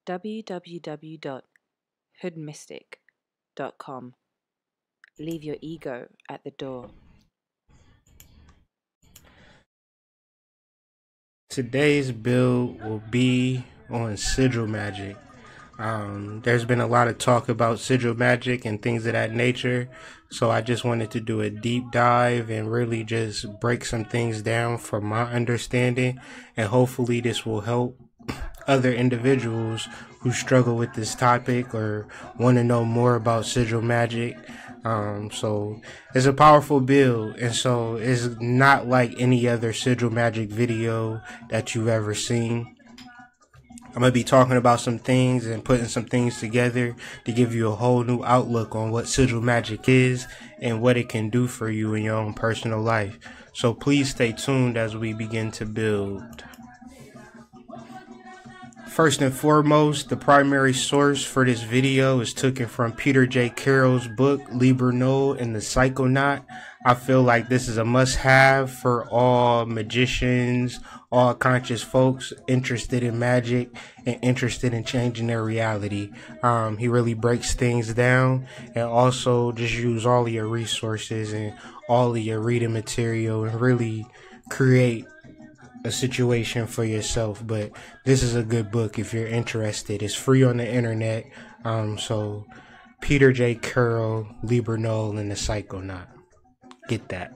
www.hoodmystic.com. Leave your ego at the door. Today's build will be on sigil magic. There's been a lot of talk about sigil magic and things of that nature, so I just wanted to do a deep dive and really just break some things down from my understanding, and hopefully this will help other individuals who struggle with this topic or want to know more about sigil magic. So it's a powerful build, and so it's not like any other sigil magic video that you've ever seen. I'm going to be talking about some things and putting some things together to give you a whole new outlook on what sigil magic is and what it can do for you in your own personal life. So please stay tuned as we begin to build. First and foremost, the primary source for this video is taken from Peter J. Carroll's book, Liber Null and the Psychonaut. I feel like this is a must-have for all magicians, all conscious folks interested in magic and interested in changing their reality. He really breaks things down, and also just use all of your resources and all of your reading material and really create a situation for yourself. But this is a good book if you're interested. It's free on the internet. So Peter J. Carroll, Liber Null and the Psychonaut. Get that.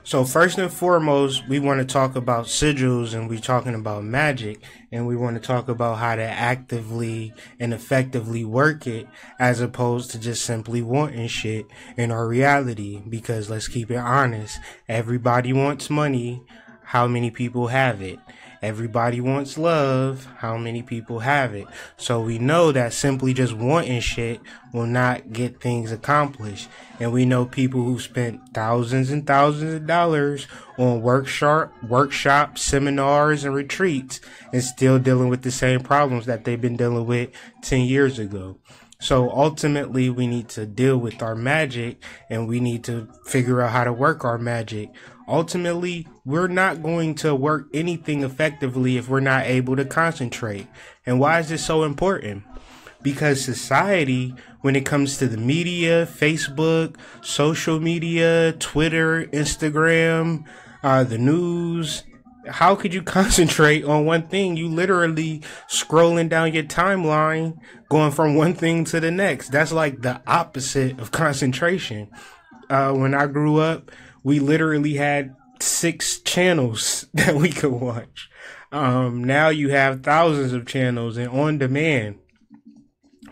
So first and foremost, we want to talk about sigils, and we're talking about magic, and we want to talk about how to actively and effectively work it as opposed to just simply wanting shit in our reality. Because let's keep it honest, everybody wants money. How many people have it? Everybody wants love. How many people have it? So we know that simply just wanting shit will not get things accomplished. And we know people who spent thousands and thousands of dollars on workshops, seminars, and retreats and still dealing with the same problems that they've been dealing with 10 years ago. So ultimately, we need to deal with our magic, and we need to figure out how to work our magic. Ultimately, we're not going to work anything effectively if we're not able to concentrate. And why is this so important? Because society, when it comes to the media, Facebook, social media, Twitter, Instagram, the news, how could you concentrate on one thing? You literally scrolling down your timeline, going from one thing to the next. That's like the opposite of concentration. When I grew up, we literally had 6 channels that we could watch. Now you have thousands of channels and on demand.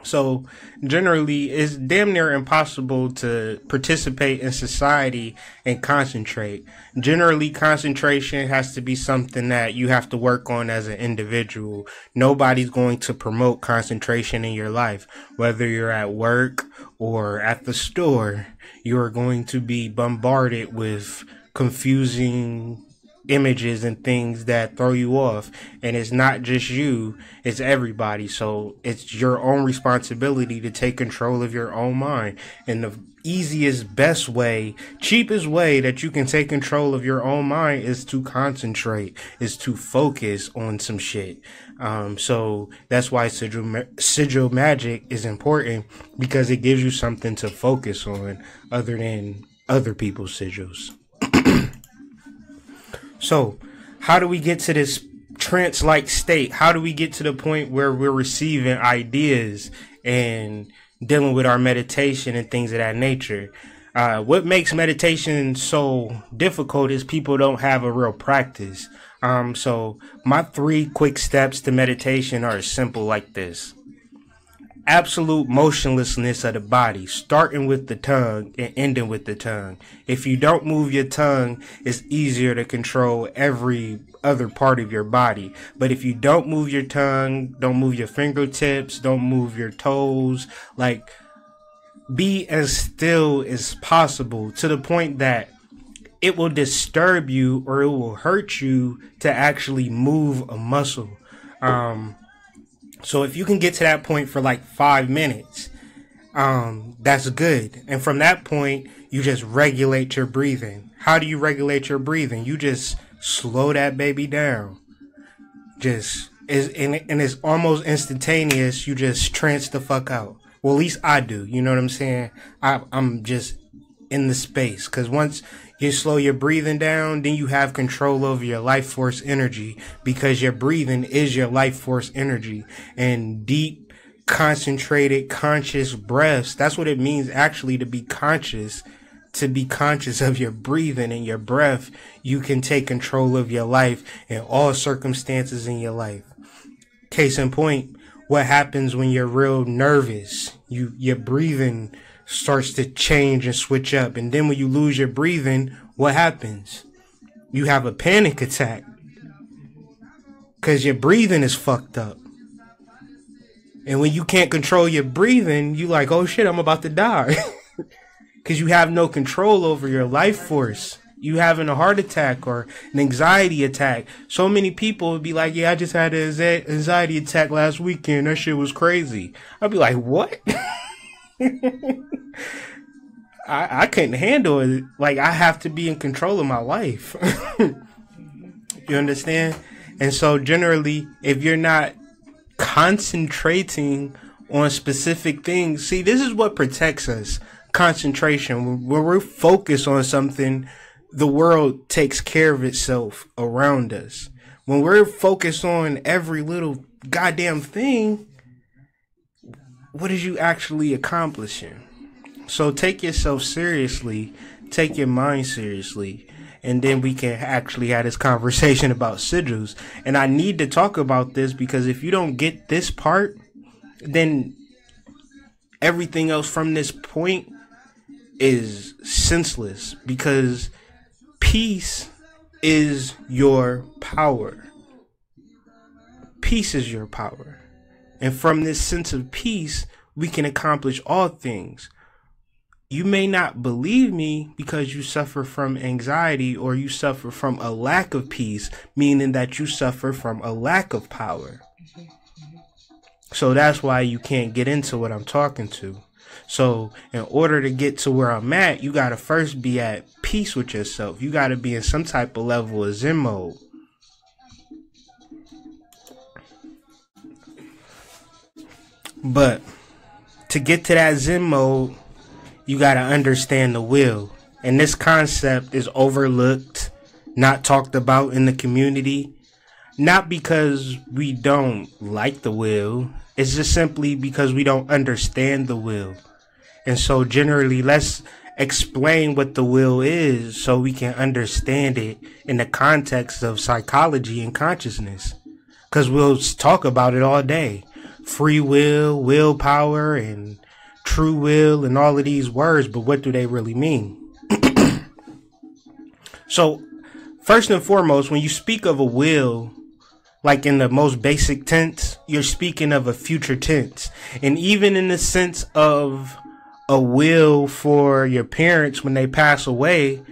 So generally, it's damn near impossible to participate in society and concentrate. Generally, concentration has to be something that you have to work on as an individual. Nobody's going to promote concentration in your life. Whether you're at work or at the store, you're going to be bombarded with confusing images and things that throw you off, and it's not just you, it's everybody. So it's your own responsibility to take control of your own mind, and the easiest, best way, cheapest way that you can take control of your own mind is to concentrate, is to focus on some shit. So that's why sigil magic is important, because it gives you something to focus on other than other people's sigils. So, how do we get to this trance-like state? How do we get to the point where we're receiving ideas and dealing with our meditation and things of that nature? What makes meditation so difficult is people don't have a real practice. So, my 3 quick steps to meditation are simple like this. Absolute motionlessness of the body, starting with the tongue and ending with the tongue. If you don't move your tongue, it's easier to control every other part of your body. But if you don't move your tongue, don't move your fingertips, don't move your toes, like, be as still as possible, to the point that it will disturb you or it will hurt you to actually move a muscle. So if you can get to that point for like 5 minutes, that's good. And from that point, you just regulate your breathing. How do you regulate your breathing? You just slow that baby down. Just is and it's almost instantaneous. You just trance the fuck out. Well, at least I do. You know what I'm saying? I'm just in the space, because once you slow your breathing down, then you have control over your life force energy, because your breathing is your life force energy. And deep, concentrated, conscious breaths, that's what it means actually to be conscious. To be conscious of your breathing and your breath, you can take control of your life in all circumstances in your life. Case in point, what happens when you're real nervous? Your breathing starts to change and switch up. And then when you lose your breathing, what happens? You have a panic attack, because your breathing is fucked up. And when you can't control your breathing, you like, oh shit, I'm about to die. Because you have no control over your life force. You having a heart attack or an anxiety attack. So many people would be like, yeah, I just had an anxiety attack last weekend. That shit was crazy. I'd be like, what? I couldn't handle it. Like, I have to be in control of my life. You understand? And so generally, if you're not concentrating on specific things, see, this is what protects us. Concentration. When we're focused on something, the world takes care of itself around us. When we're focused on every little goddamn thing, what is you actually accomplishing? So take yourself seriously, take your mind seriously, and then we can actually have this conversation about sigils. And I need to talk about this, because if you don't get this part, then everything else from this point is senseless, because peace is your power. Peace is your power. And from this sense of peace, we can accomplish all things. You may not believe me because you suffer from anxiety, or you suffer from a lack of peace, meaning that you suffer from a lack of power. So that's why you can't get into what I'm talking to. So in order to get to where I'm at, you got to first be at peace with yourself. You got to be in some type of level of Zen mode. But to get to that Zen mode, you got to understand the will. And this concept is overlooked, not talked about in the community. Not because we don't like the will. It's just simply because we don't understand the will. And so generally, let's explain what the will is so we can understand it in the context of psychology and consciousness. Because we'll talk about it all day. Free will, willpower, and true will, and all of these words, but what do they really mean? So, first and foremost, when you speak of a will, like in the most basic tense, you're speaking of a future tense. And even in the sense of a will for your parents when they pass away,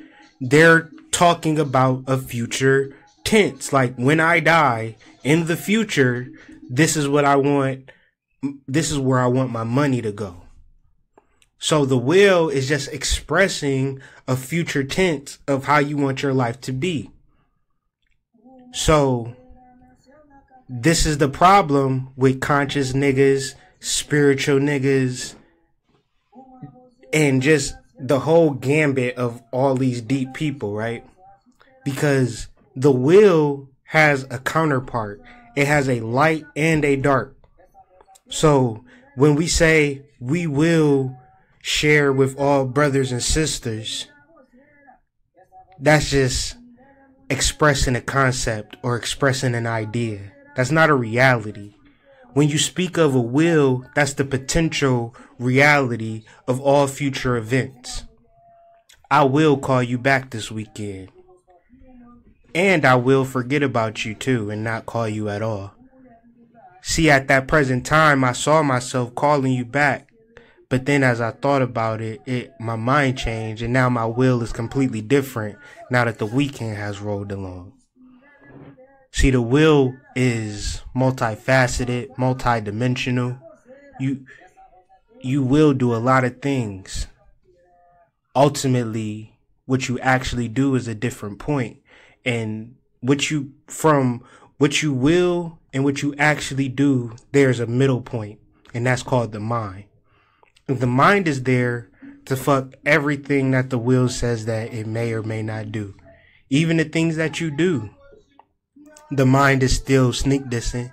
they're talking about a future tense. Like, when I die in the future, this is what I want. This is where I want my money to go. So the will is just expressing a future tense of how you want your life to be. So this is the problem with conscious niggas, spiritual niggas, and just the whole gambit of all these deep people, right? Because the will has a counterpart. It has a light and a dark. So when we say we will share with all brothers and sisters, that's just expressing a concept or expressing an idea. That's not a reality. When you speak of a will, that's the potential reality of all future events. I will call you back this weekend. And I will forget about you too and not call you at all. See, at that present time, I saw myself calling you back. But then as I thought about it, my mind changed, and now my will is completely different now that the weekend has rolled along. See, the will is multifaceted, multidimensional. You will do a lot of things. Ultimately, what you actually do is a different point. And from What you will and what you actually do, there's a middle point, and that's called the mind. The mind is there to fuck everything that the will says that it may or may not do. Even the things that you do, the mind is still sneak dissing.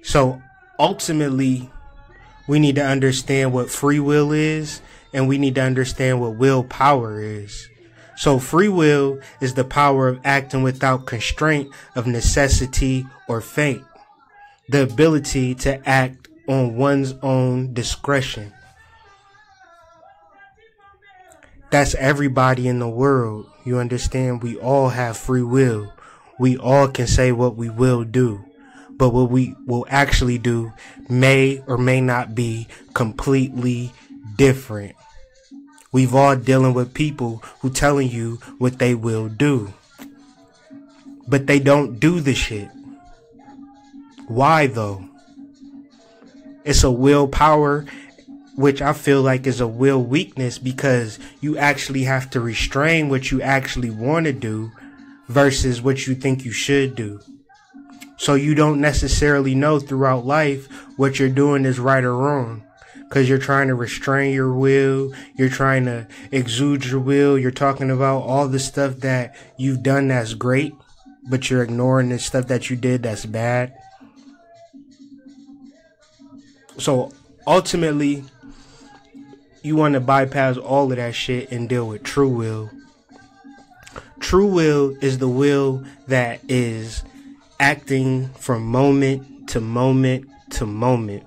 So ultimately, we need to understand what free will is, and we need to understand what willpower is. So free will is the power of acting without constraint of necessity or fate. The ability to act on one's own discretion. That's everybody in the world. You understand? We all have free will. We all can say what we will do. But what we will actually do may or may not be completely different. We've all dealing with people who telling you what they will do. But they don't do the shit. Why though? It's a willpower, which I feel like is a will weakness, because you actually have to restrain what you actually want to do versus what you think you should do. So you don't necessarily know throughout life what you're doing is right or wrong, because you're trying to restrain your will, you're trying to exude your will, you're talking about all the stuff that you've done that's great, but you're ignoring the stuff that you did that's bad. So ultimately, you want to bypass all of that shit and deal with true will. True will is the will that is acting from moment to moment to moment.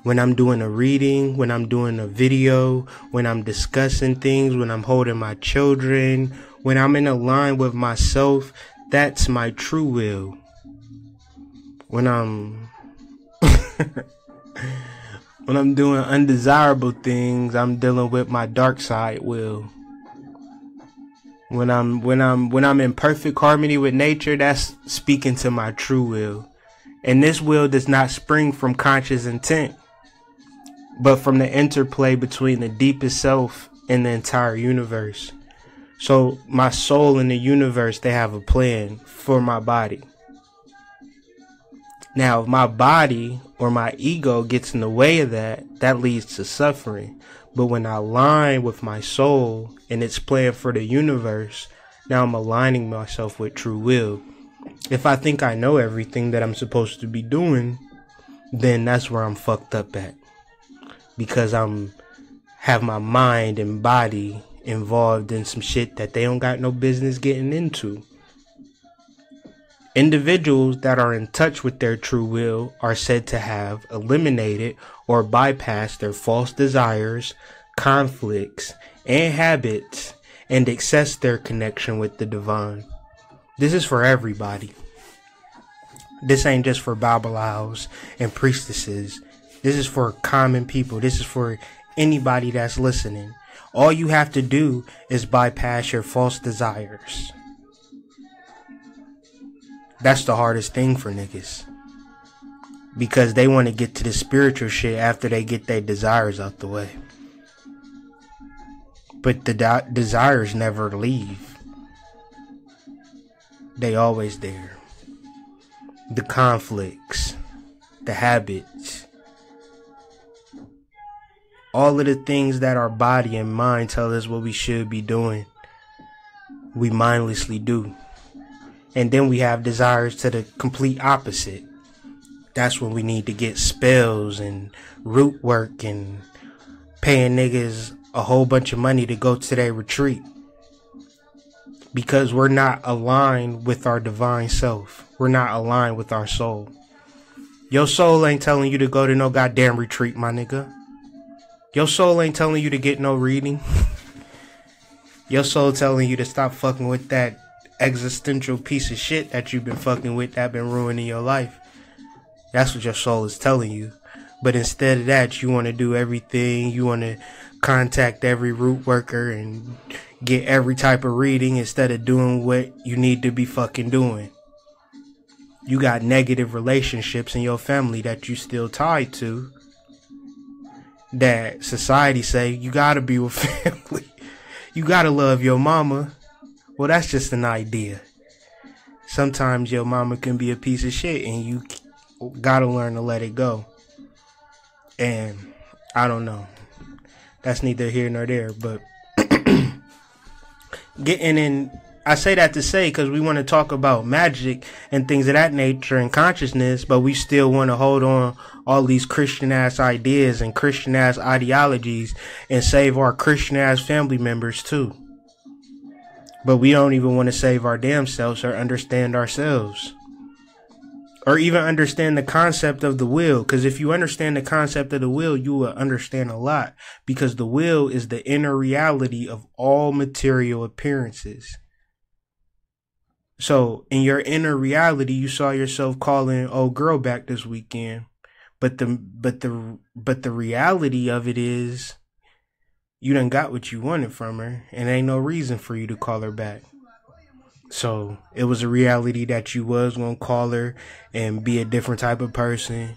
When I'm doing a reading, when I'm doing a video, when I'm discussing things, when I'm holding my children, when I'm in a line with myself, that's my true will. When I'm when I'm doing undesirable things, I'm dealing with my dark side will. When I'm in perfect harmony with nature, that's speaking to my true will. And this will does not spring from conscious intent, but from the interplay between the deepest self and the entire universe. So my soul and the universe, they have a plan for my body. Now, if my body or my ego gets in the way of that, that leads to suffering. But when I align with my soul and its plan for the universe, now I'm aligning myself with true will. If I think I know everything that I'm supposed to be doing, then that's where I'm fucked up at. Because have my mind and body involved in some shit that they don't got no business getting into. Individuals that are in touch with their true will are said to have eliminated or bypassed their false desires, conflicts, and habits, and access their connection with the divine. This is for everybody. This ain't just for Babalaos and priestesses. This is for common people. This is for anybody that's listening. All you have to do is bypass your false desires. That's the hardest thing for niggas. Because they want to get to the spiritual shit after they get their desires out the way. But the desires never leave. They always there. The conflicts, the habits, all of the things that our body and mind tell us what we should be doing, we mindlessly do. And then we have desires to the complete opposite. That's when we need to get spells and root work and paying niggas a whole bunch of money to go to their retreat. Because we're not aligned with our divine self. We're not aligned with our soul. Your soul ain't telling you to go to no goddamn retreat, my nigga. Your soul ain't telling you to get no reading. Your soul telling you to stop fucking with that existential piece of shit that you've been fucking with that been ruining your life. That's what your soul is telling you. But instead of that, you want to do everything. You want to contact every root worker and get every type of reading instead of doing what you need to be fucking doing. You got negative relationships in your family that you still tied to, that society say you gotta be with family. You gotta love your mama. Well, that's just an idea. sometimes your mama can be a piece of shit and you gotta learn to let it go. And I don't know. That's neither here nor there, but getting in, I say that to say because we want to talk about magic and things of that nature and consciousness, but we still want to hold on all these Christian ass ideas and Christian ass ideologies and save our Christian ass family members too. But we don't even want to save our damn selves or understand ourselves. Or even understand the concept of the will. Because if you understand the concept of the will, you will understand a lot. Because the will is the inner reality of all material appearances. So in your inner reality, you saw yourself calling old girl back this weekend. But the reality of it is you done got what you wanted from her. And ain't no reason for you to call her back. So it was a reality that you was going to call her and be a different type of person.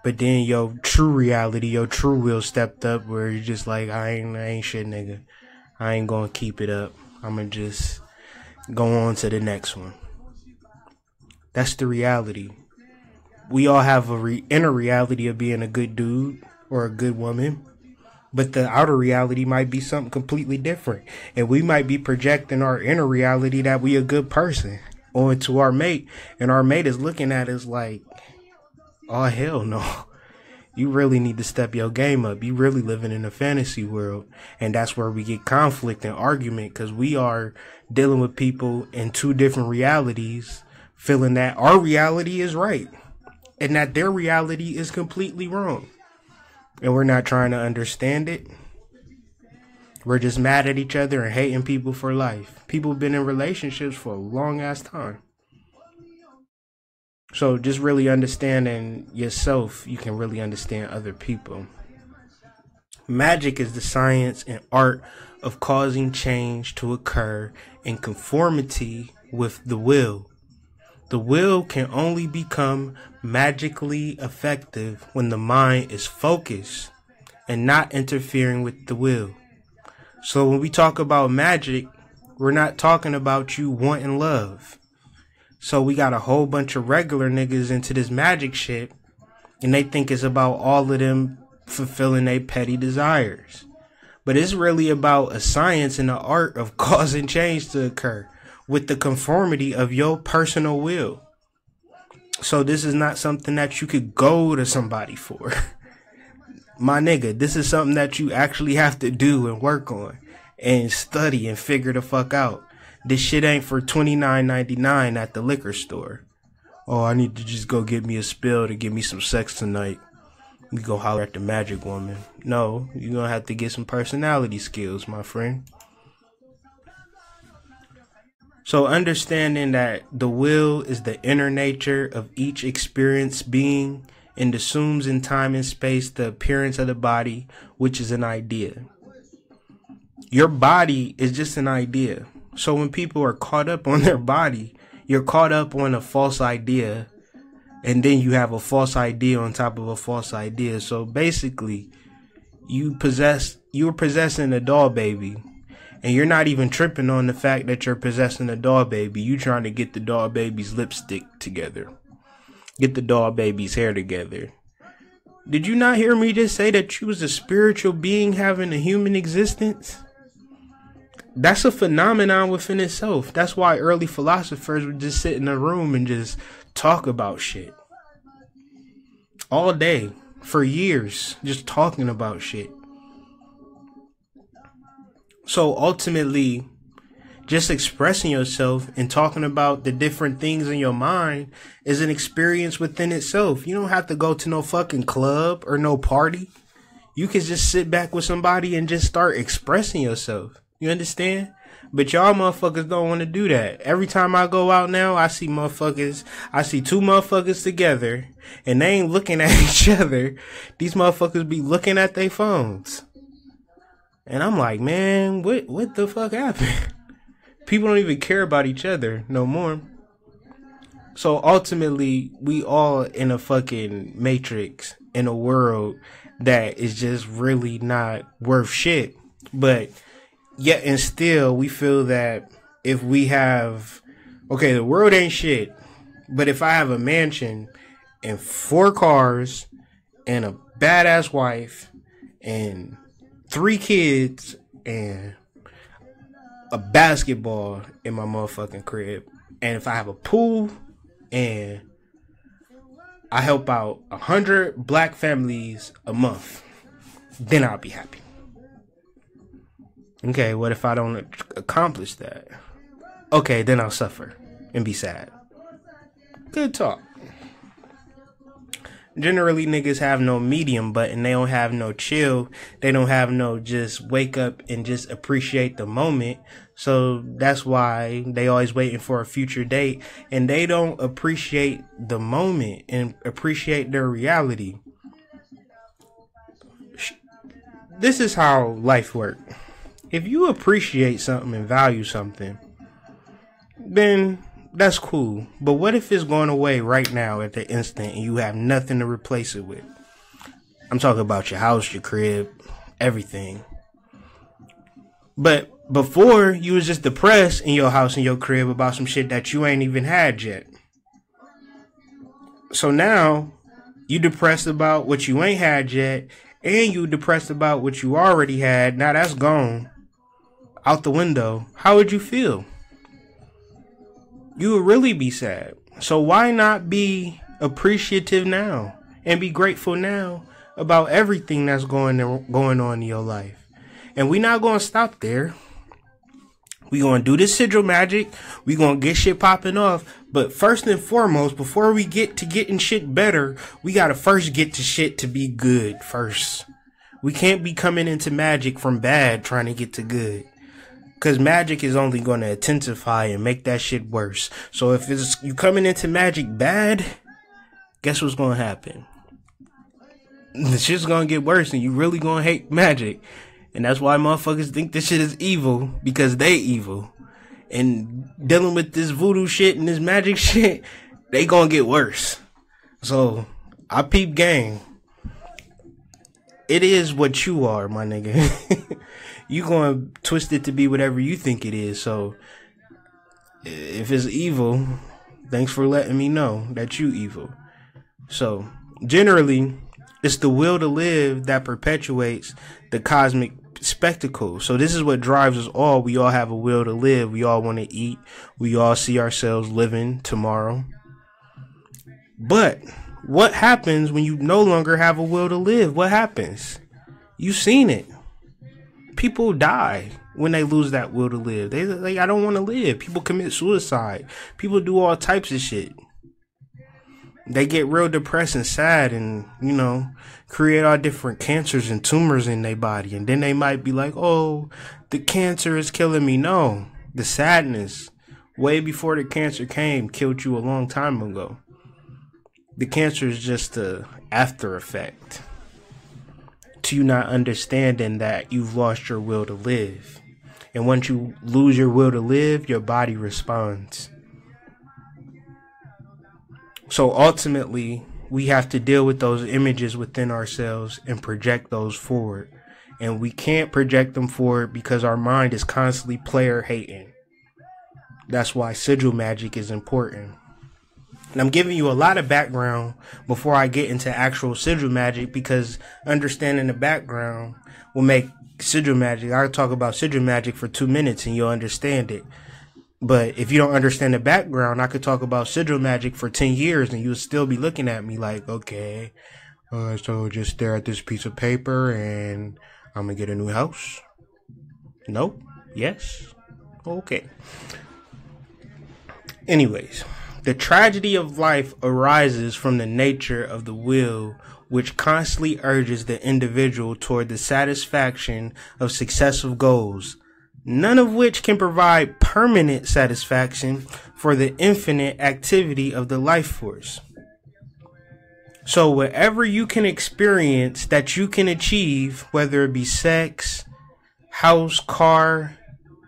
But then your true reality, your true will stepped up where you're just like, I ain't shit, nigga. I ain't going to keep it up. I'm going to just go on to the next one. That's the reality. We all have a inner reality of being a good dude or a good woman. But the outer reality might be something completely different. And we might be projecting our inner reality that we a good person onto our mate. And our mate is looking at us like, oh, hell no. You really need to step your game up. You really living in a fantasy world. And that's where we get conflict and argument. Because we are dealing with people in two different realities. Feeling that our reality is right. And that their reality is completely wrong. And we're not trying to understand it. We're just mad at each other and hating people for life. People have been in relationships for a long ass time. So just really understanding yourself, you can really understand other people. Magic is the science and art of causing change to occur in conformity with the will. The will can only become magically effective when the mind is focused and not interfering with the will. So when we talk about magic, we're not talking about you wanting love. So we got a whole bunch of regular niggas into this magic shit, and they think it's about all of them fulfilling their petty desires. But it's really about a science and the art of causing change to occur with the conformity of your personal will. So this is not something that you could go to somebody for. My nigga, this is something that you actually have to do and work on and study and figure the fuck out. This shit ain't for $29.99 at the liquor store. Oh, I need to just go get me a spill to get me some sex tonight. We go holler at the magic woman. No, you're gonna have to get some personality skills, my friend. So understanding that the will is the inner nature of each experienced being and assumes in time and space the appearance of the body, which is an idea. Your body is just an idea. So when people are caught up on their body, you're caught up on a false idea, and then you have a false idea on top of a false idea. So basically, you're possessing a doll baby. And you're not even tripping on the fact that you're possessing a doll baby. You trying to get the doll baby's lipstick together. Get the doll baby's hair together. Did you not hear me just say that you was a spiritual being having a human existence? That's a phenomenon within itself. That's why early philosophers would just sit in a room and just talk about shit. All day. For years. Just talking about shit. So ultimately, just expressing yourself and talking about the different things in your mind is an experience within itself. You don't have to go to no fucking club or no party. You can just sit back with somebody and just start expressing yourself. You understand? But y'all motherfuckers don't want to do that. Every time I go out now, I see two motherfuckers together and they ain't looking at each other. These motherfuckers be looking at their phones. And I'm like, man, what the fuck happened? People don't even care about each other no more. So ultimately, we all in a fucking matrix, in a world that is just really not worth shit. But yet and still, we feel that if we have Okay, the world ain't shit. But if I have a mansion and 4 cars and a badass wife and 3 kids and a basketball in my motherfucking crib, and if I have a pool and I help out 100 black families a month, then I'll be happy. Okay, what if I don't accomplish that? Okay, then I'll suffer and be sad. Good talk. Generally, niggas have no medium button. They don't have no chill. They don't have no just wake up and just appreciate the moment. So that's why they always waiting for a future date. And they don't appreciate the moment and appreciate their reality. This is how life works. If you appreciate something and value something, then that's cool. But what if it's going away right now at the instant and you have nothing to replace it with? I'm talking about your house, your crib, everything. But before, you was just depressed in your house and your crib about some shit that you ain't even had yet. So now, you depressed about what you ain't had yet, and you depressed about what you already had. Now that's gone out the window. How would you feel? You would really be sad. So why not be appreciative now and be grateful now about everything that's going on in your life? And we're not going to stop there. We're going to do this sigil magic. We're going to get shit popping off. But first and foremost, before we get to getting shit better, we got to first get to shit to be good first. We can't be coming into magic from bad trying to get to good. Because magic is only going to intensify and make that shit worse. So if it's you coming into magic bad, guess what's going to happen? The shit's going to get worse and you really going to hate magic. And that's why motherfuckers think this shit is evil, because they evil. And dealing with this voodoo shit and this magic shit, they going to get worse. So I peep gang. It is what you are, my nigga. You gonna twist it to be whatever you think it is. So if it's evil, thanks for letting me know that you evil. So generally, it's the will to live that perpetuates the cosmic spectacle. So this is what drives us all. We all have a will to live. We all want to eat. We all see ourselves living tomorrow. But what happens when you no longer have a will to live? What happens? You've seen it. People die when they lose that will to live. They like, I don't want to live. People commit suicide. People do all types of shit. They get real depressed and sad and, you know, create all different cancers and tumors in their body. And then they might be like, oh, the cancer is killing me. No, the sadness way before the cancer came killed you a long time ago. The cancer is just the after effect to you not understanding that you've lost your will to live. And once you lose your will to live, your body responds. So ultimately, we have to deal with those images within ourselves and project those forward. And we can't project them forward because our mind is constantly player hating. That's why sigil magic is important. And I'm giving you a lot of background before I get into actual sigil magic, because understanding the background will make sigil magic. I'll talk about sigil magic for 2 minutes and you'll understand it. But if you don't understand the background, I could talk about sigil magic for 10 years and you'll still be looking at me like, okay, so just stare at this piece of paper and I'm going to get a new house. Nope. Yes. Okay. Anyways. The tragedy of life arises from the nature of the will, which constantly urges the individual toward the satisfaction of successive goals, none of which can provide permanent satisfaction for the infinite activity of the life force. So whatever you can experience that you can achieve, whether it be sex, house, car,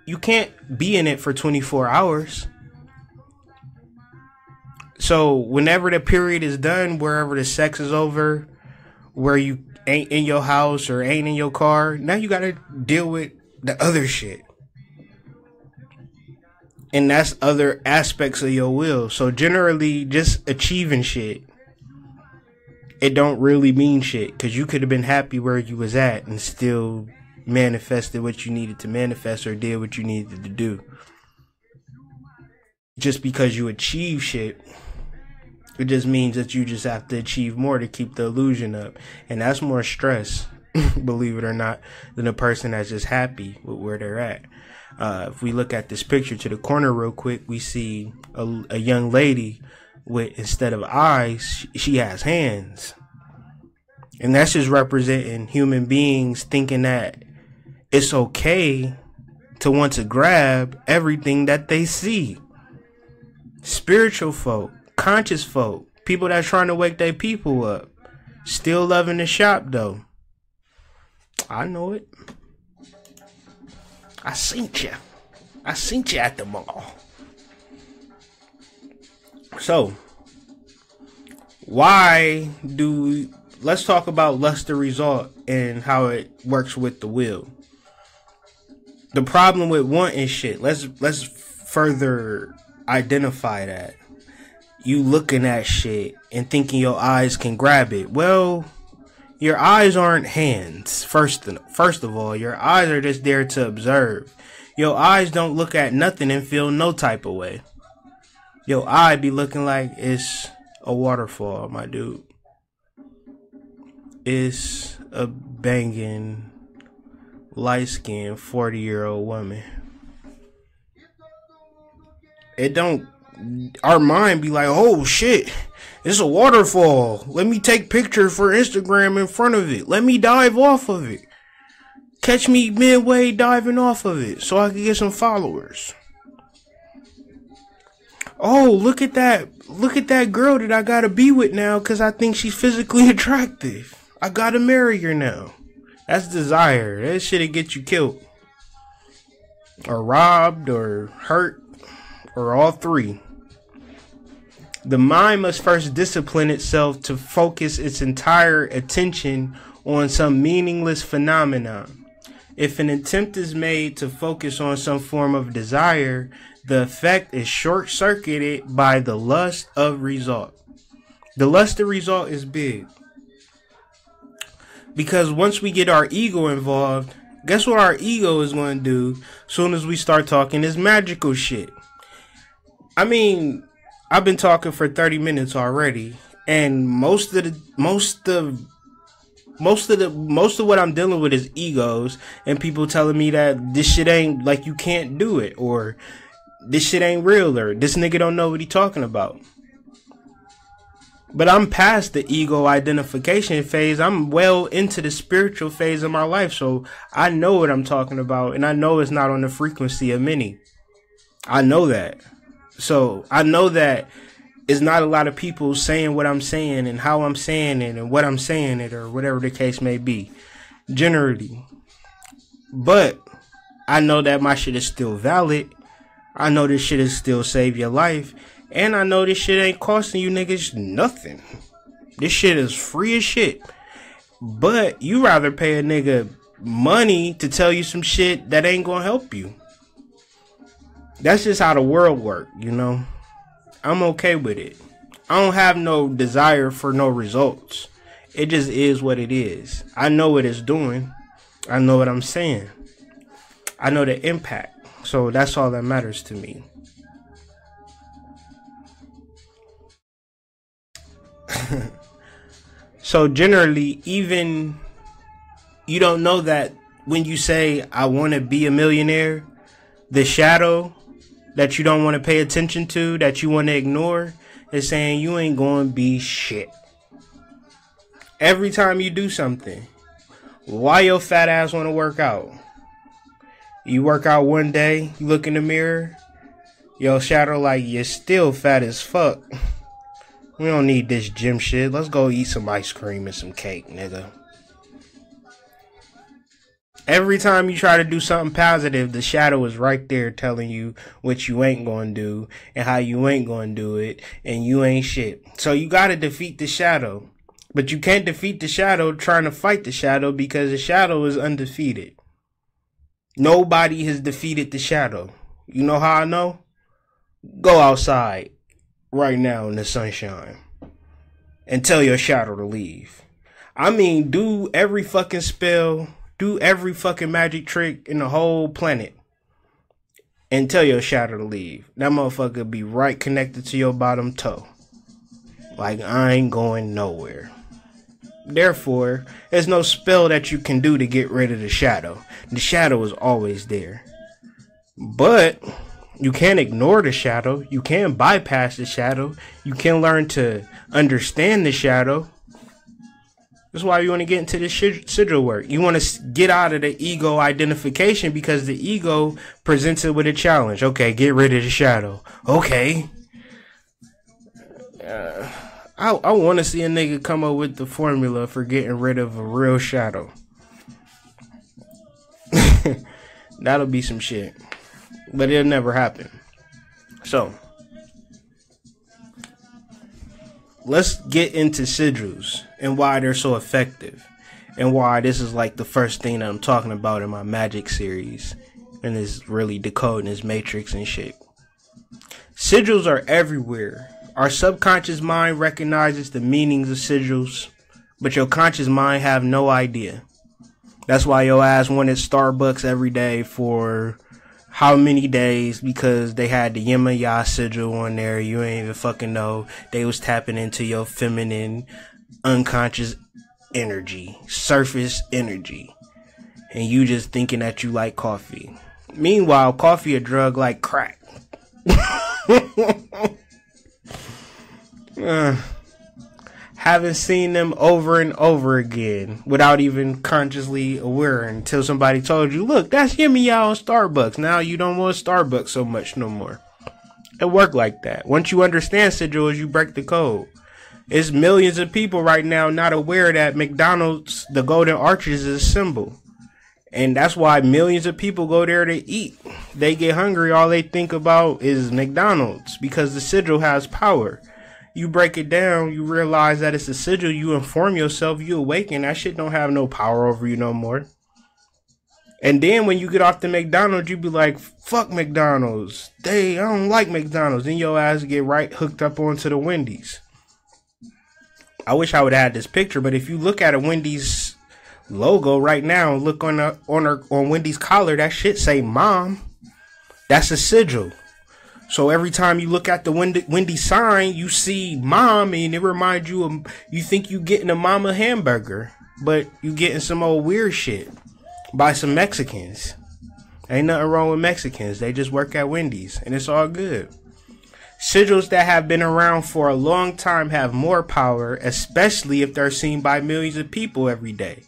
you can't be in it for 24 hours. So whenever the period is done, wherever the sex is over, where you ain't in your house or ain't in your car, now you got to deal with the other shit. And that's other aspects of your will. So generally, just achieving shit, it don't really mean shit, because you could have been happy where you was at and still manifested what you needed to manifest or did what you needed to do. Just because you achieve shit, it just means that you just have to achieve more to keep the illusion up. And that's more stress, believe it or not, than a person that's just happy with where they're at. If we look at this picture to the corner real quick, we see a young lady with, instead of eyes, she has hands. And that's just representing human beings thinking that it's okay to want to grab everything that they see. Spiritual folk, conscious folk, people that's trying to wake their people up, still loving the shop though. I know it. I seen you at the mall. So, let's talk about lust the result and how it works with the will. The problem with wanting shit, let's further identify that. You looking at shit and thinking your eyes can grab it. Well, your eyes aren't hands. First of all, your eyes are just there to observe. Your eyes don't look at nothing and feel no type of way. Your eye be looking like it's a waterfall, my dude. It's a banging, light-skinned 40-year-old woman. It don't, our mind be like, oh shit, it's a waterfall. Let me take pictures for Instagram in front of it. Let me dive off of it. Catch me midway diving off of it so I can get some followers. Oh, look at that girl that I gotta be with now because I think she's physically attractive. I gotta marry her now. That's desire. That shit'll get you killed. Or robbed or hurt. Or all three. The mind must first discipline itself to focus its entire attention on some meaningless phenomenon. If an attempt is made to focus on some form of desire, the effect is short-circuited by the lust of result. The lust of result is big. Because once we get our ego involved, guess what our ego is going to do as soon as we start talking this magical shit? I mean, I've been talking for 30 minutes already, and most of what I'm dealing with is egos and people telling me that this shit ain't, like, you can't do it, or this shit ain't real, or this nigga don't know what he talking about. But I'm past the ego identification phase. I'm well into the spiritual phase of my life, so I know what I'm talking about, and I know it's not on the frequency of many. I know that. So I know that it's not a lot of people saying what I'm saying and how I'm saying it and what I'm saying it, or whatever the case may be, generally. But I know that my shit is still valid. I know this shit is still save your life. And I know this shit ain't costing you niggas nothing. This shit is free as shit. But you rather pay a nigga money to tell you some shit that ain't gonna help you. That's just how the world works, you know. I'm okay with it. I don't have no desire for no results. It just is what it is. I know what it's doing. I know what I'm saying. I know the impact. So that's all that matters to me. So generally, even you don't know that when you say I want to be a millionaire, the shadow that you don't want to pay attention to, that you want to ignore, is saying you ain't going to be shit. Every time you do something, why your fat ass want to work out? You work out one day, you look in the mirror, your shadow like, you're still fat as fuck. We don't need this gym shit. Let's go eat some ice cream and some cake, nigga. Every time you try to do something positive, the shadow is right there telling you what you ain't gonna do and how you ain't gonna do it, and you ain't shit. So you gotta defeat the shadow. But you can't defeat the shadow trying to fight the shadow, because the shadow is undefeated. Nobody has defeated the shadow. You know how I know? Go outside right now in the sunshine and tell your shadow to leave. I mean, do every fucking spell, do every fucking magic trick in the whole planet and tell your shadow to leave. That motherfucker be right connected to your bottom toe. Like, I ain't going nowhere. Therefore, there's no spell that you can do to get rid of the shadow. The shadow is always there. But you can't ignore the shadow. You can bypass the shadow. You can learn to understand the shadow. That's why you want to get into this sigil work. You want to get out of the ego identification, because the ego presents it with a challenge. Okay, get rid of the shadow. Okay. I want to see a nigga come up with the formula for getting rid of a real shadow. That'll be some shit. But it'll never happen. So, let's get into sigils and why they're so effective. And why this is like the first thing that I'm talking about in my magic series. And it's really decoding this matrix and shit. Sigils are everywhere. Our subconscious mind recognizes the meanings of sigils, but your conscious mind have no idea. That's why your ass wanted Starbucks every day for how many days, because they had the Yema Ya sigil on there. You ain't even fucking know. They was tapping into your feminine, unconscious energy, surface energy. And you just thinking that you like coffee. Meanwhile, coffee a drug like crack. Haven't seen them over and over again without even consciously aware until somebody told you, look, that's Yemi Ya on Starbucks. Now you don't want Starbucks so much no more. It work like that. Once you understand sigils, you break the code. It's millions of people right now not aware that McDonald's, the Golden Arches, is a symbol. And that's why millions of people go there to eat. They get hungry, all they think about is McDonald's, because the sigil has power. You break it down, you realize that it's a sigil, you inform yourself, you awaken, that shit don't have no power over you no more. And then when you get off the McDonald's, you be like, fuck McDonald's. I don't like McDonald's. Then your ass get right hooked up onto the Wendy's. I wish I would have had this picture, but if you look at a Wendy's logo right now, look on Wendy's collar, that shit say mom. That's a sigil. So every time you look at the Wendy sign, you see mom, and it reminds you of, you think you getting a mama hamburger, but you getting some old weird shit by some Mexicans. Ain't nothing wrong with Mexicans. They just work at Wendy's, and it's all good. Sigils that have been around for a long time have more power, especially if they're seen by millions of people every day.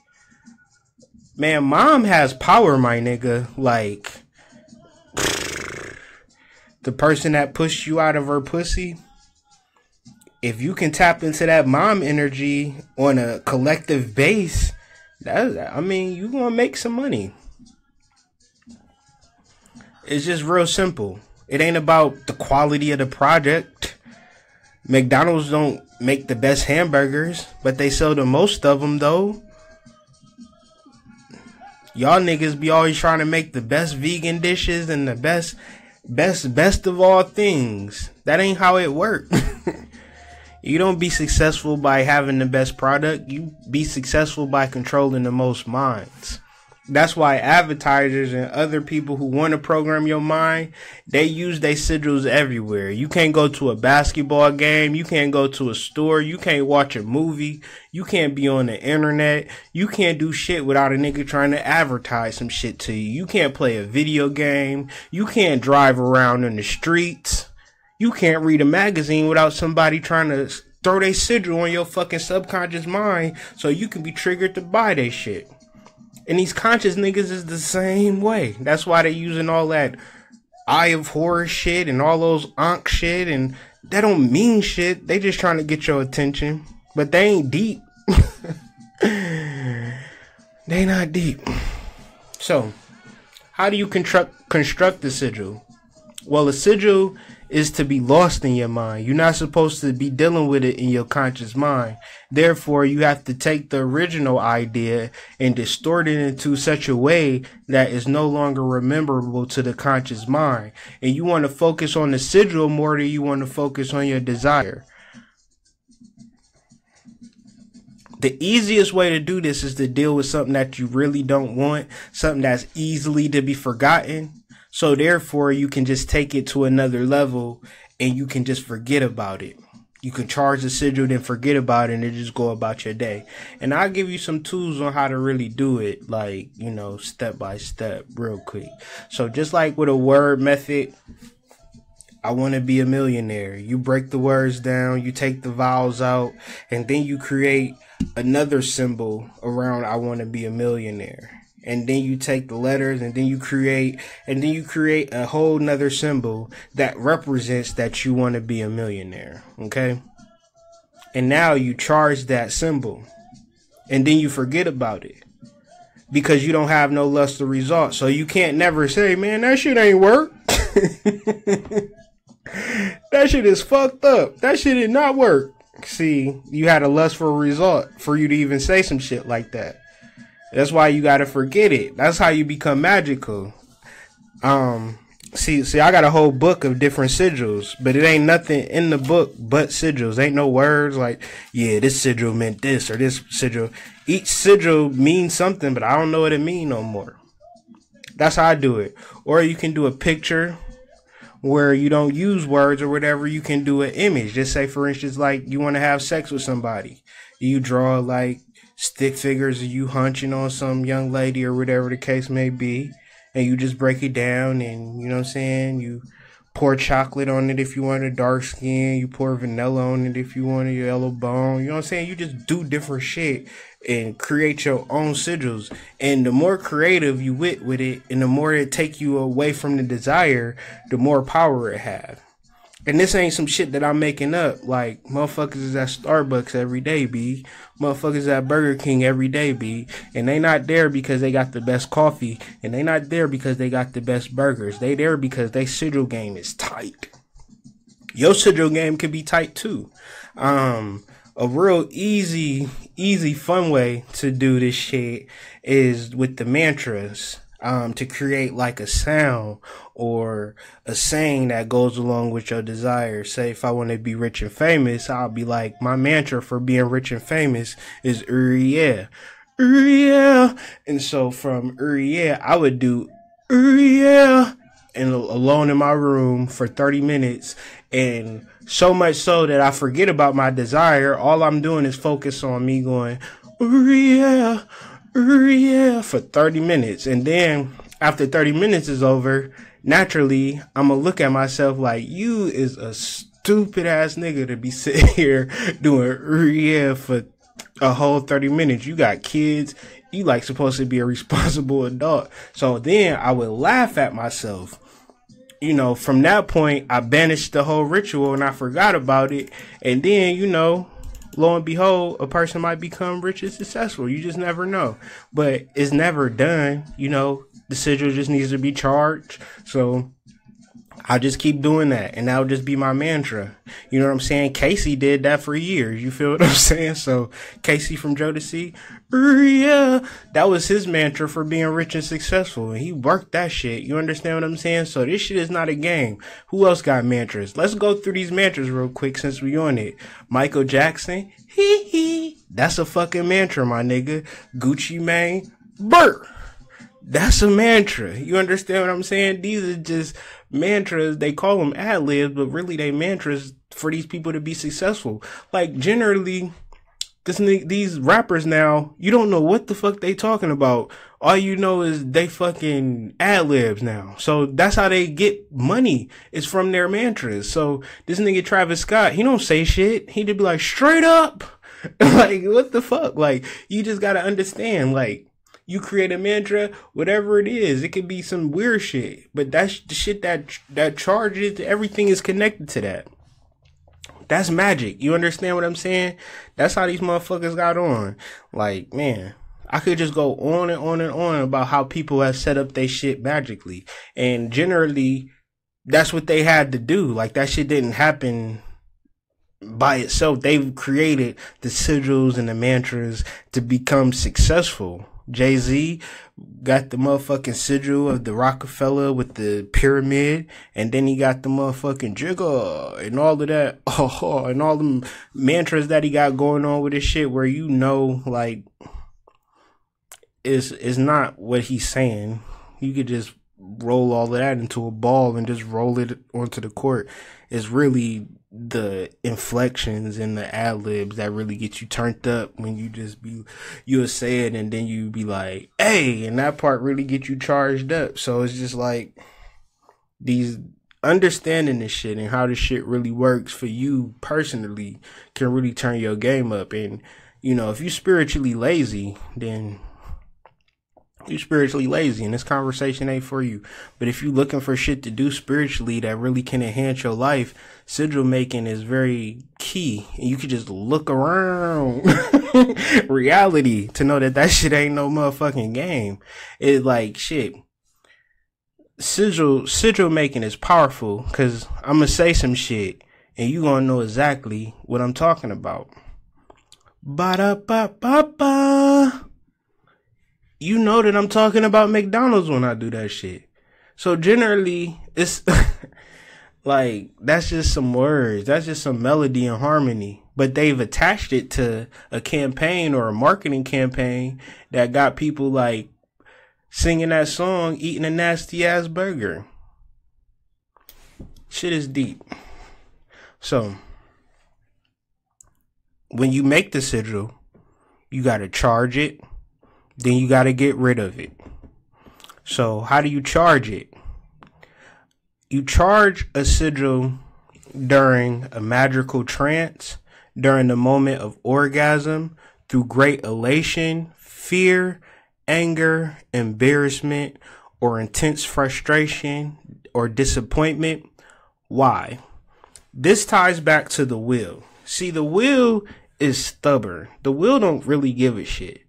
Man, mom has power, my nigga. Like, the person that pushed you out of her pussy, if you can tap into that mom energy on a collective base, you gonna make some money. It's just real simple. It ain't about the quality of the product. McDonald's don't make the best hamburgers, but they sell the most of them though. Y'all niggas be always trying to make the best vegan dishes and the best of all things. That ain't how it works. You don't be successful by having the best product. You be successful by controlling the most minds. That's why advertisers and other people who want to program your mind, they use their sigils everywhere. You can't go to a basketball game. You can't go to a store. You can't watch a movie. You can't be on the internet. You can't do shit without a nigga trying to advertise some shit to you. You can't play a video game. You can't drive around in the streets. You can't read a magazine without somebody trying to throw their sigil on your fucking subconscious mind so you can be triggered to buy their shit. And these conscious niggas is the same way. That's why they using all that Eye of Horror shit and all those Ankh shit, and they don't mean shit. They just trying to get your attention. But they ain't deep. They not deep. So, how do you construct the sigil? Well, a sigil is to be lost in your mind. You're not supposed to be dealing with it in your conscious mind. Therefore, you have to take the original idea and distort it into such a way that is no longer rememberable to the conscious mind. And you want to focus on the sigil more than you want to focus on your desire. The easiest way to do this is to deal with something that you really don't want, something that's easily to be forgotten. So therefore, you can just take it to another level and you can just forget about it. You can charge the sigil, then forget about it, and then just go about your day. And I'll give you some tools on how to really do it, like, you know, step by step, real quick. So just like with a word method, I want to be a millionaire. You break the words down, you take the vowels out, and then you create another symbol around I want to be a millionaire. And then you take the letters and then you create a whole nother symbol that represents that you want to be a millionaire. Okay. And now you charge that symbol and then you forget about it because you don't have no lustre result. So you can't never say, man, that shit ain't work. That shit is fucked up. That shit did not work. See, you had a lustful result for you to even say some shit like that. That's why you gotta forget it. That's how you become magical. See, I got a whole book of different sigils, but it ain't nothing in the book but sigils. Ain't no words like, yeah, this sigil meant this or this sigil. Each sigil means something, but I don't know what it mean no more. That's how I do it. Or you can do a picture where you don't use words or whatever. You can do an image. Just say, for instance, like you want to have sex with somebody. You draw like stick figures of you hunching on some young lady or whatever the case may be, and you just break it down, and you know what I'm saying, you pour chocolate on it if you want a dark skin, you pour vanilla on it if you want a yellow bone, you know what I'm saying, you just do different shit and create your own sigils. And the more creative you with it, and the more it take you away from the desire, the more power it have. And this ain't some shit that I'm making up. Like, motherfuckers is at Starbucks every day, B. Motherfuckers at Burger King every day, B. And they not there because they got the best coffee. And they not there because they got the best burgers. They there because they sigil game is tight. Your sigil game can be tight too. A real easy, fun way to do this shit is with the mantras. To create like a sound or a saying that goes along with your desire. Say if I want to be rich and famous, I'll be like, my mantra for being rich and famous is Uriah. Uriah. And so from Uriah, I would do Uriah and alone in my room for 30 minutes. And so much so that I forget about my desire. All I'm doing is focus on me going, Uriah. Yeah, for 30 minutes. And then after 30 minutes is over, naturally, I'm going to look at myself like, you is a stupid ass nigga to be sitting here doing yeah for a whole 30 minutes. You got kids. You like supposed to be a responsible adult. So then I would laugh at myself. You know, from that point, I banished the whole ritual and I forgot about it. And then, you know, lo and behold, a person might become rich and successful. You just never know. But it's never done. You know, the sigil just needs to be charged. So I'll just keep doing that. And that'll just be my mantra. You know what I'm saying? Casey did that for years. You feel what I'm saying? So Casey from Jodeci, yeah, that was his mantra for being rich and successful. And he worked that shit. You understand what I'm saying? So this shit is not a game. Who else got mantras? Let's go through these mantras real quick since we on it. Michael Jackson, hee hee. That's a fucking mantra, my nigga. Gucci Mane, burr. That's a mantra. You understand what I'm saying? These are just mantras. They call them ad-libs, but really they mantras for these people to be successful. Like generally, these rappers now, you don't know what the fuck they talking about. All you know is they fucking ad-libs now. So that's how they get money, is from their mantras. So this nigga Travis Scott, he don't say shit. He just be like, straight up. Like, what the fuck? Like, you just gotta understand, like, you create a mantra, whatever it is. It could be some weird shit, but that's the shit that charges. Everything is connected to that. That's magic. You understand what I'm saying? That's how these motherfuckers got on. Like, man, I could just go on and on and on about how people have set up their shit magically. And generally, that's what they had to do. Like, that shit didn't happen by itself. They've created the sigils and the mantras to become successful. Jay-Z got the motherfucking sigil of the Rockefeller with the pyramid, and then he got the motherfucking jigger and all of that, and all the mantras that he got going on with his shit, where you know, like, is not what he's saying. You could just roll all of that into a ball and just roll it onto the court. It's really the inflections and the ad libs that really get you turned up when you'll say it and then you be like, hey, and that part really get you charged up. So it's just like these understanding this shit and how this shit really works for you personally can really turn your game up. And, you know, if you spiritually lazy, then you spiritually lazy and this conversation ain't for you. But if you looking for shit to do spiritually that really can enhance your life, sigil making is very key. And you can just look around reality to know that shit ain't no motherfucking game. It's like, shit, sigil making is powerful, because I'm gonna say some shit and you gonna know exactly what I'm talking about. Ba-da-ba-ba-ba. You know that I'm talking about McDonald's when I do that shit. So generally, it's like, that's just some words. That's just some melody and harmony. But they've attached it to a campaign or a marketing campaign that got people like singing that song, eating a nasty ass burger. Shit is deep. So when you make the sigil, you gotta charge it. Then you got to get rid of it. So how do you charge it? You charge a sigil during a magical trance, during the moment of orgasm, through great elation, fear, anger, embarrassment, or intense frustration or disappointment. Why? This ties back to the will. See, the will is stubborn. The will don't really give a shit.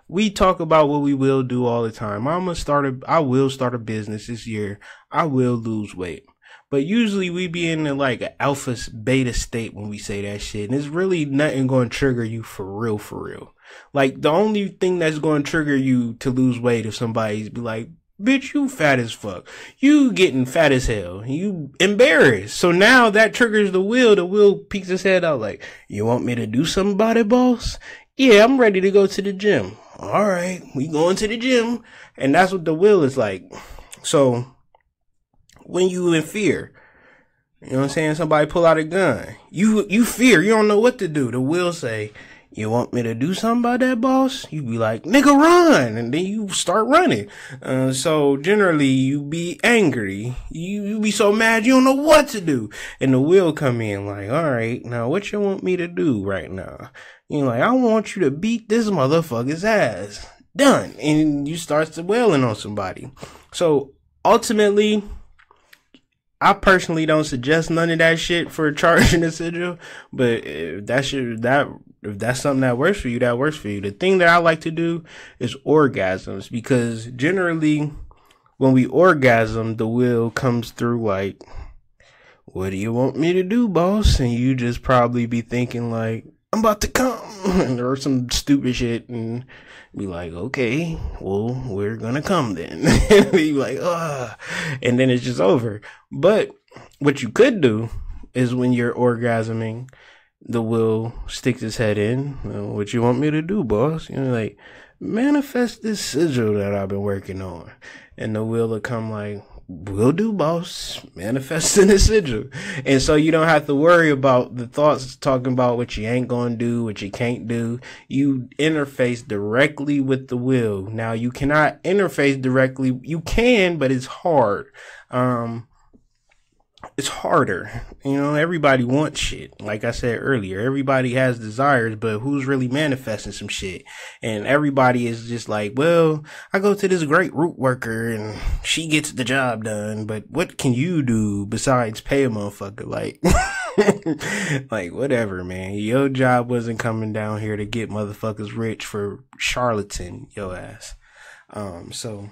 We talk about what we will do all the time. I will start a business this year. I will lose weight. But usually we be in like an alpha beta state when we say that shit. And it's really nothing going to trigger you for real. Like, the only thing that's going to trigger you to lose weight if somebody's be like, bitch, you fat as fuck. You getting fat as hell. You embarrassed. So now that triggers the will. The will peeks his head out like, you want me to do something about it, boss? Yeah, I'm ready to go to the gym. All right, we going to the gym. And that's what the will is like. So when you in fear, you know what I'm saying? Somebody pull out a gun. You fear. You don't know what to do. The will say, you want me to do something about that, boss? You be like, nigga, run. And then you start running. So generally you be angry. You be so mad you don't know what to do. And the will come in like, all right, now what you want me to do right now? You're like, I want you to beat this motherfucker's ass. Done. And you start wailing on somebody. So ultimately, I personally don't suggest none of that shit for charging a sigil. But if that's something that works for you, that works for you. The thing that I like to do is orgasms, because generally when we orgasm, the will comes through like, what do you want me to do, boss? And you just probably be thinking like, I'm about to come, or some stupid shit, and be like, okay, well, we're gonna come then. Be like, and then it's just over. But what you could do is when you're orgasming, the will sticks his head in. What you want me to do, boss? You know, like, manifest this sigil that I've been working on. And the will will come like, will do, boss. Manifesting a sigil. And so you don't have to worry about the thoughts talking about what you ain't gonna do, what you can't do. You interface directly with the will. Now, you cannot interface directly. You can, but it's hard. It's harder. You know, everybody wants shit. Like I said earlier, everybody has desires, but who's really manifesting some shit? And everybody is just like, well, I go to this great root worker and she gets the job done, but what can you do besides pay a motherfucker? Like, like, whatever, man. Your job wasn't coming down here to get motherfuckers rich for charlatan, your ass. So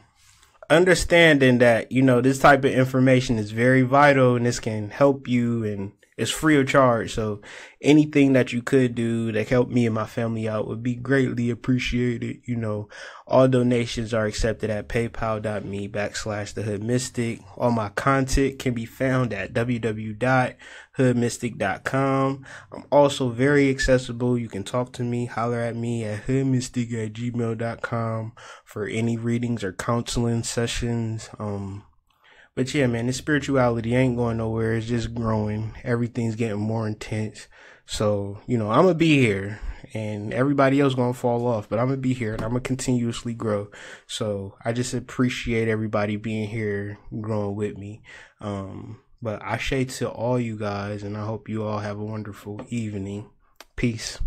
understanding that, you know, this type of information is very vital and this can help you and it's free of charge. So anything that you could do to help me and my family out would be greatly appreciated. You know, all donations are accepted at paypal.me/thehoodmystic. All my content can be found at www.hoodmystic.com. I'm also very accessible. You can talk to me, holler at me at hoodmystic@gmail.com for any readings or counseling sessions. But yeah, man, this spirituality ain't going nowhere. It's just growing. Everything's getting more intense. So, you know, I'm going to be here and everybody else going to fall off, but I'm going to be here and I'm going to continuously grow. So I just appreciate everybody being here, growing with me. But I say to all you guys, and I hope you all have a wonderful evening. Peace.